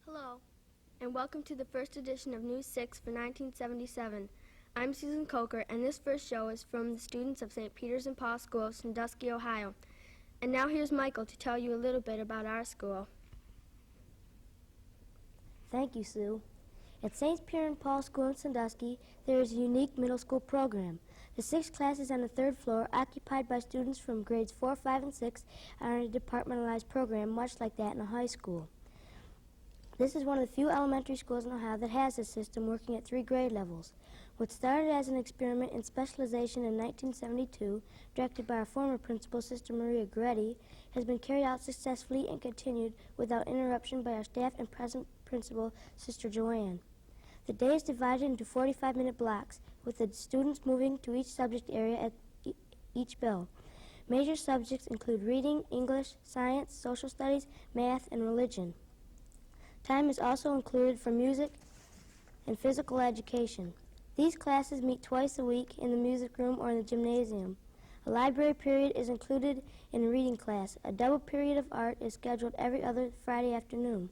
Hello, and welcome to the first edition of News 6 for 1977. I'm Susan Coker, and this first show is from the students of St. Peter's and Paul School of Sandusky, Ohio. And now here's Michael to tell you a little bit about our school. Thank you, Sue. At St. Peter and Paul School in Sandusky, there is a unique middle school program. The 6 classes on the 3rd floor, occupied by students from grades 4, 5, and 6, are in a departmentalized program much like that in a high school. This is one of the few elementary schools in Ohio that has this system working at 3 grade levels. What started as an experiment in specialization in 1972, directed by our former principal, Sister Maria Gretti, has been carried out successfully and continued without interruption by our staff and present principal, Sister Joanne. The day is divided into 45-minute blocks, with the students moving to each subject area at each bell. Major subjects include reading, English, science, social studies, math, and religion. Time is also included for music and physical education. These classes meet twice a week in the music room or in the gymnasium. A library period is included in a reading class. A double period of art is scheduled every other Friday afternoon.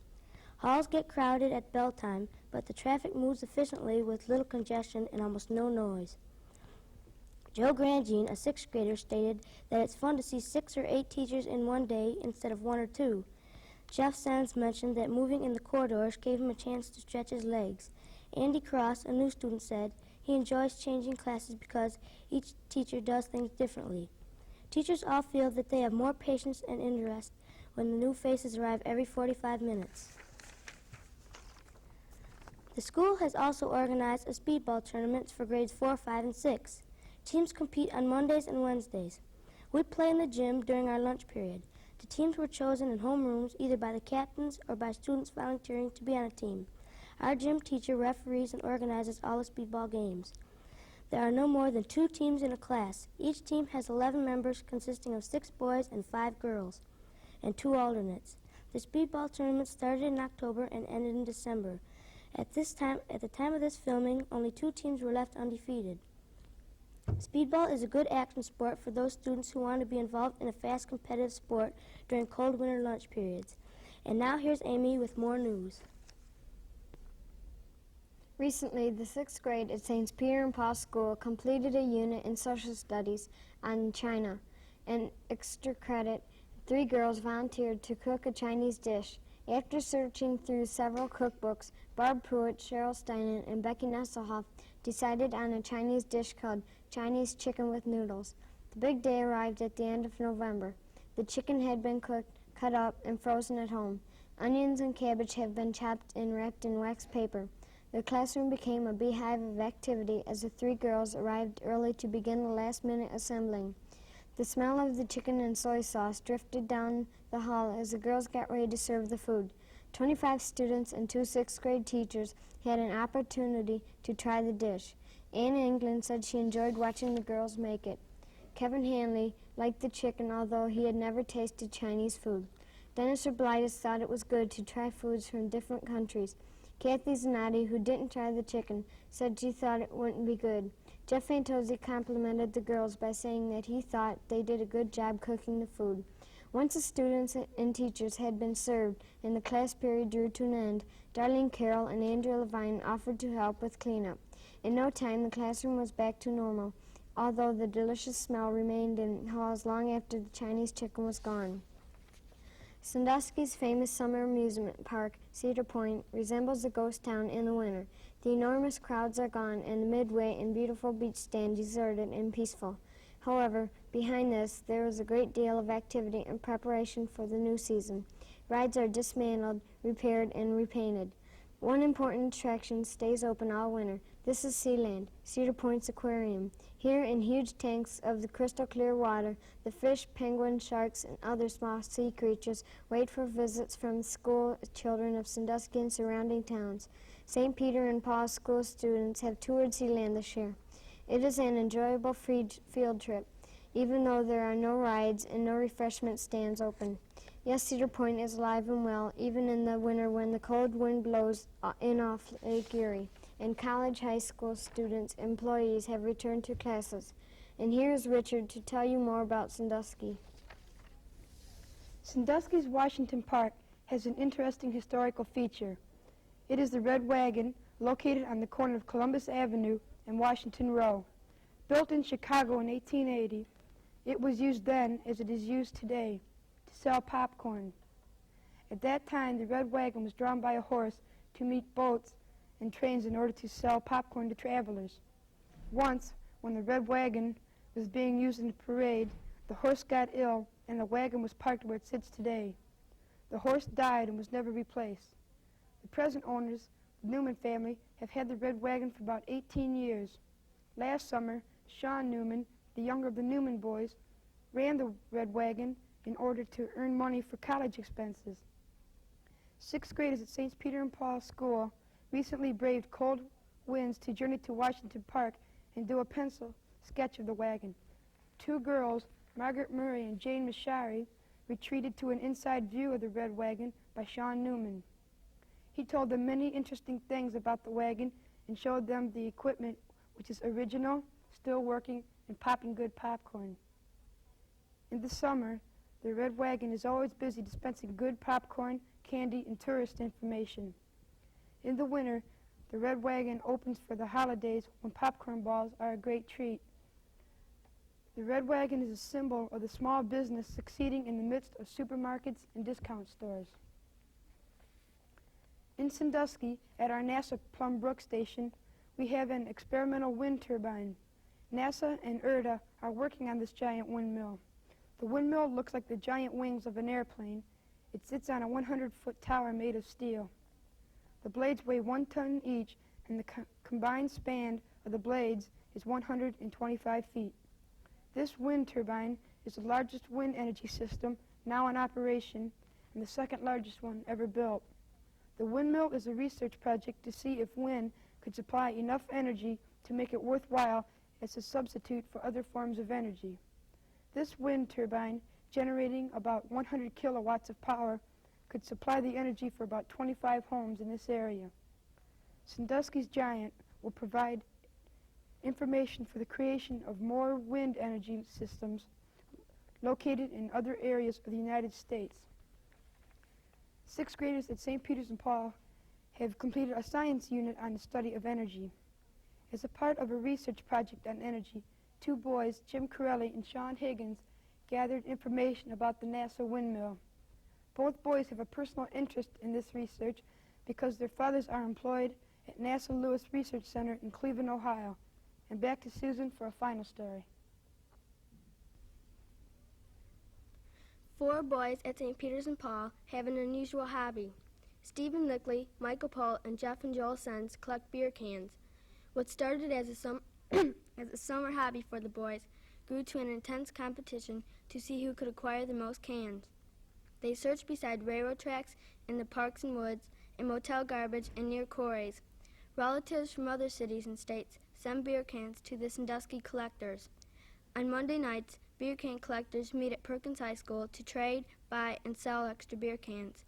Halls get crowded at bell time, but the traffic moves efficiently with little congestion and almost no noise. Joe Grangine, a 6th grader, stated that it's fun to see 6 or 8 teachers in one day instead of 1 or 2. Jeff Sands mentioned that moving in the corridors gave him a chance to stretch his legs. Andy Cross, a new student, said he enjoys changing classes because each teacher does things differently. Teachers all feel that they have more patience and interest when the new faces arrive every 45 minutes. The school has also organized a speedball tournament for grades 4, 5, and 6. Teams compete on Mondays and Wednesdays. We play in the gym during our lunch period. The teams were chosen in homerooms either by the captains or by students volunteering to be on a team. Our gym teacher referees and organizes all the speedball games. There are no more than 2 teams in a class. Each team has 11 members consisting of 6 boys and 5 girls, and 2 alternates. The speedball tournament started in October and ended in December. At the time of this filming, only 2 teams were left undefeated. Speedball is a good action sport for those students who want to be involved in a fast competitive sport during cold winter lunch periods. And now here's Amy with more news. Recently, the 6th grade at St. Peter and Paul School completed a unit in social studies on China. An extra credit, 3 girls volunteered to cook a Chinese dish. After searching through several cookbooks, Barb Pruitt, Cheryl Steinen, and Becky Nesselhoff decided on a Chinese dish called Chinese chicken with noodles. The big day arrived at the end of November. The chicken had been cooked, cut up, and frozen at home. Onions and cabbage have been chopped and wrapped in wax paper. The classroom became a beehive of activity as the 3 girls arrived early to begin the last-minute assembling. The smell of the chicken and soy sauce drifted down the hall as the girls got ready to serve the food. 25 students and 2 6th grade teachers had an opportunity to try the dish. Anne England said she enjoyed watching the girls make it. Kevin Hanley liked the chicken, although he had never tasted Chinese food. Dennis Oblitus thought it was good to try foods from different countries. Kathy Zanotti, who didn't try the chicken, said she thought it wouldn't be good. Jeff Fantozzi complimented the girls by saying that he thought they did a good job cooking the food. Once the students and teachers had been served and the class period drew to an end, Darlene Carroll and Andrea Levine offered to help with cleanup. In no time, the classroom was back to normal, although the delicious smell remained in halls long after the Chinese chicken was gone. Sandusky's famous summer amusement park, Cedar Point, resembles a ghost town in the winter. The enormous crowds are gone, and the midway and beautiful beach stand deserted and peaceful. However, behind this, there is a great deal of activity in preparation for the new season. Rides are dismantled, repaired, and repainted. One important attraction stays open all winter. This is SEALAND, Cedar Point's aquarium. Here, in huge tanks of the crystal clear water, the fish, penguins, sharks, and other small sea creatures wait for visits from school children of Sandusky and surrounding towns. St. Peter and Paul School students have toured SEALAND this year. It is an enjoyable field trip, even though there are no rides and no refreshment stands open. Yes, Cedar Point is alive and well, even in the winter when the cold wind blows in off Lake Erie. And college, high school students, employees have returned to classes. And here's Richard to tell you more about Sandusky. Sandusky's Washington Park has an interesting historical feature. It is the Red Wagon, located on the corner of Columbus Avenue and Washington Row. Built in Chicago in 1880, it was used then as it is used today to sell popcorn. At that time, the Red Wagon was drawn by a horse to meet boats and trains in order to sell popcorn to travelers. Once, when the Red Wagon was being used in a parade, the horse got ill and the wagon was parked where it sits today. The horse died and was never replaced. The present owners, the Newman family, have had the Red Wagon for about 18 years. Last summer, Sean Newman, the younger of the Newman boys, ran the Red Wagon in order to earn money for college expenses. Sixth graders at St. Peter and Paul School recently braved cold winds to journey to Washington Park and do a pencil sketch of the wagon. Two girls, Margaret Murray and Jane Mashari, retreated to an inside view of the Red Wagon by Sean Newman. He told them many interesting things about the wagon and showed them the equipment, which is original, still working, and popping good popcorn. In the summer, the Red Wagon is always busy dispensing good popcorn, candy, and tourist information. In the winter, the Red Wagon opens for the holidays when popcorn balls are a great treat. The Red Wagon is a symbol of the small business succeeding in the midst of supermarkets and discount stores. In Sandusky, at our NASA Plum Brook station, we have an experimental wind turbine. NASA and IRTA are working on this giant windmill. The windmill looks like the giant wings of an airplane. It sits on a 100-foot tower made of steel. The blades weigh 1 ton each, and the combined span of the blades is 125 feet. This wind turbine is the largest wind energy system now in operation and the second largest one ever built. The windmill is a research project to see if wind could supply enough energy to make it worthwhile as a substitute for other forms of energy. This wind turbine, generating about 100 kilowatts of power, could supply the energy for about 25 homes in this area. Sandusky's giant will provide information for the creation of more wind energy systems located in other areas of the United States. Sixth graders at St. Peter's and Paul have completed a science unit on the study of energy. As a part of a research project on energy, two boys, Jim Corelli and Sean Higgins, gathered information about the NASA windmill. Both boys have a personal interest in this research because their fathers are employed at NASA Lewis Research Center in Cleveland, Ohio. And back to Susan for a final story. 4 boys at St. Peter's and Paul have an unusual hobby. Stephen Lickley, Michael Pohl, and Jeff and Joel Sens collect beer cans. What started as a summer hobby for the boys grew to an intense competition to see who could acquire the most cans. They searched beside railroad tracks, in the parks and woods, in motel garbage, and near quarries. Relatives from other cities and states send beer cans to the Sandusky collectors. On Monday nights, beer can collectors meet at Perkins High School to trade, buy, and sell extra beer cans.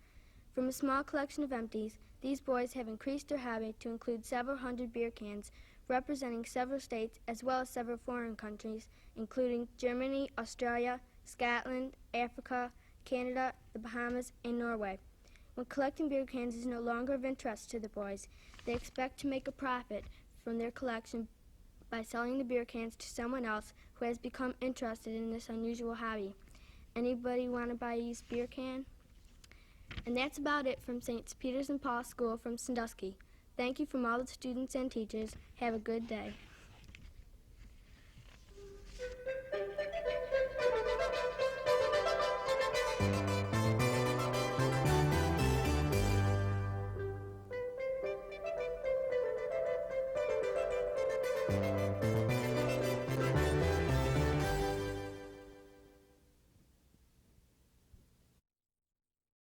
From a small collection of empties, these boys have increased their hobby to include several hundred beer cans representing several states as well as several foreign countries, including Germany, Australia, Scotland, Africa, Canada, the Bahamas, and Norway. When collecting beer cans is no longer of interest to the boys, they expect to make a profit from their collection by selling the beer cans to someone else who has become interested in this unusual hobby. Anybody want to buy a used beer can? And that's about it from St. Peter's and Paul School from Sandusky. Thank you from all the students and teachers. Have a good day.